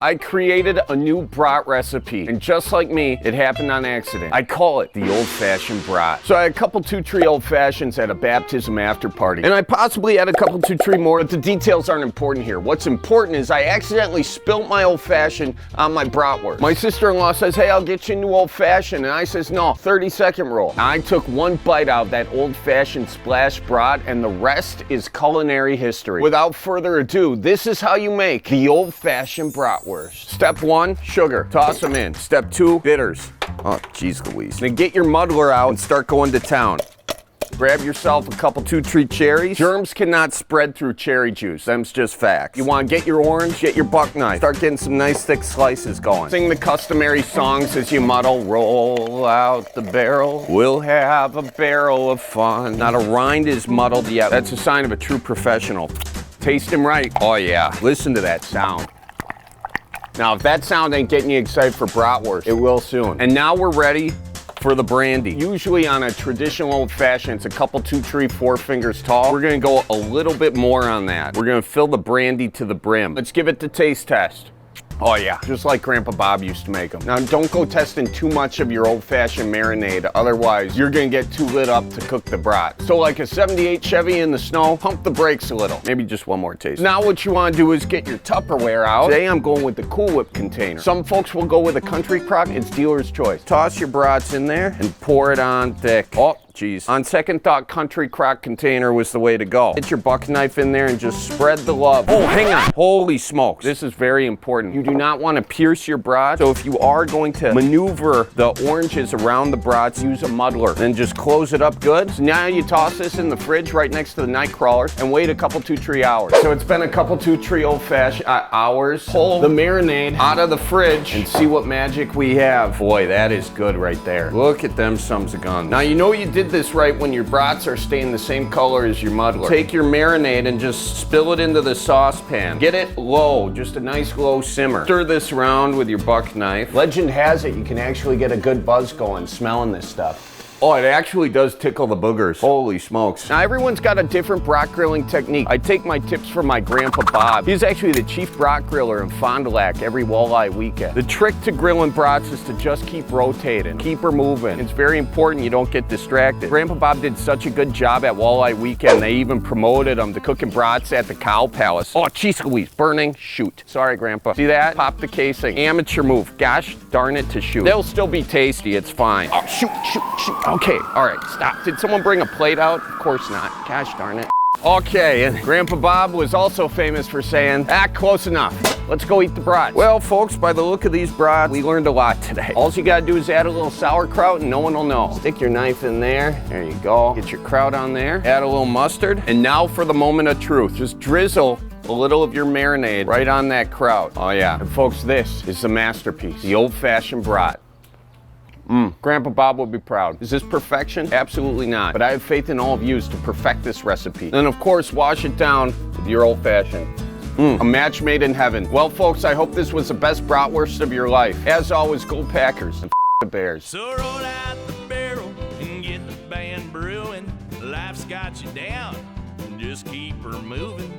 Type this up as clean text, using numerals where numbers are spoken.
I created a new brat recipe, and just like me, it happened on accident. I call it the old-fashioned brat. So I had a couple 2-3 old-fashions at a baptism after party, and I possibly had a couple 2-3 more, but the details aren't important here. What's important is I accidentally spilt my old-fashioned on my bratwurst. My sister-in-law says, hey, I'll get you a new old-fashioned, and I says, no, 30-second rule. And I took one bite out of that old-fashioned splash brat, and the rest is culinary history. Without further ado, this is how you make the old-fashioned bratwurst. Step 1, sugar. Toss them in. Step 2, bitters. Oh, geez Louise. Then get your muddler out and start going to town. Grab yourself a couple 2-3 cherries. Germs cannot spread through cherry juice. Them's just facts. You want to get your orange, get your buck knife. Start getting some nice thick slices going. Sing the customary songs as you muddle. Roll out the barrel. We'll have a barrel of fun. Not a rind is muddled yet. That's a sign of a true professional. Taste him right. Oh yeah. Listen to that sound. Now, if that sound ain't getting you excited for bratwurst, it will soon. And now we're ready for the brandy. Usually on a traditional old-fashioned, it's a couple 2-3 4 fingers tall. We're gonna go a little bit more on that. We're gonna fill the brandy to the brim. Let's give it the taste test. Oh yeah, just like Grandpa Bob used to make them. Now don't go testing too much of your old-fashioned marinade, otherwise you're gonna get too lit up to cook the brat. So like a 78 Chevy in the snow, pump the brakes a little. Maybe just one more taste. Now what you wanna do is get your Tupperware out. Today I'm going with the Cool Whip container. Some folks will go with a country crock, it's dealer's choice. Toss your brats in there and pour it on thick. Oh, geez. On second thought, country crock container was the way to go. Get your buck knife in there and just spread the love. Oh, hang on. Holy smokes. This is very important. You do not want to pierce your brat. So if you are going to maneuver the oranges around the brats, use a muddler. Then just close it up good. So now you toss this in the fridge right next to the night crawler and wait a couple 2-3 hours. So it's been a couple 2-3 old-fashioned hours. Pull the marinade out of the fridge and see what magic we have. Boy, that is good right there. Look at them sums of guns. Now you know you did this right when your brats are staying the same color as your muddler. Take your marinade and just spill it into the saucepan. Get it low, just a nice low simmer. Stir this around with your buck knife. Legend has it you can actually get a good buzz going smelling this stuff. Oh, it actually does tickle the boogers. Holy smokes. Now, everyone's got a different brat grilling technique. I take my tips from my Grandpa Bob. He's actually the chief brat griller in Fond du Lac every walleye weekend. The trick to grilling brats is to just keep rotating, keep her moving. It's very important you don't get distracted. Grandpa Bob did such a good job at walleye weekend, they even promoted him to cooking brats at the Cow Palace. Oh, geez Louise, burning, shoot. Sorry, Grandpa. See that? Pop the casing. Amateur move. Gosh darn it to shoot. They'll still be tasty, it's fine. Oh, shoot, shoot, shoot. Okay, all right, stop. Did someone bring a plate out? Of course not. Gosh darn it. Okay, and Grandpa Bob was also famous for saying, close enough. Let's go eat the brats. Well, folks, by the look of these brats, we learned a lot today. All you gotta do is add a little sauerkraut and no one will know. Stick your knife in there. There you go. Get your kraut on there. Add a little mustard. And now for the moment of truth. Just drizzle a little of your marinade right on that kraut. Oh yeah. And folks, this is the masterpiece, the old-fashioned brat. Grandpa Bob would be proud. Is this perfection? Absolutely not. But I have faith in all of you to perfect this recipe. And of course, wash it down with your old-fashioned. A match made in heaven. Well, folks, I hope this was the best bratwurst of your life. As always, go Packers and the Bears. So roll out the barrel and get the band brewing. Life's got you down, just keep her moving.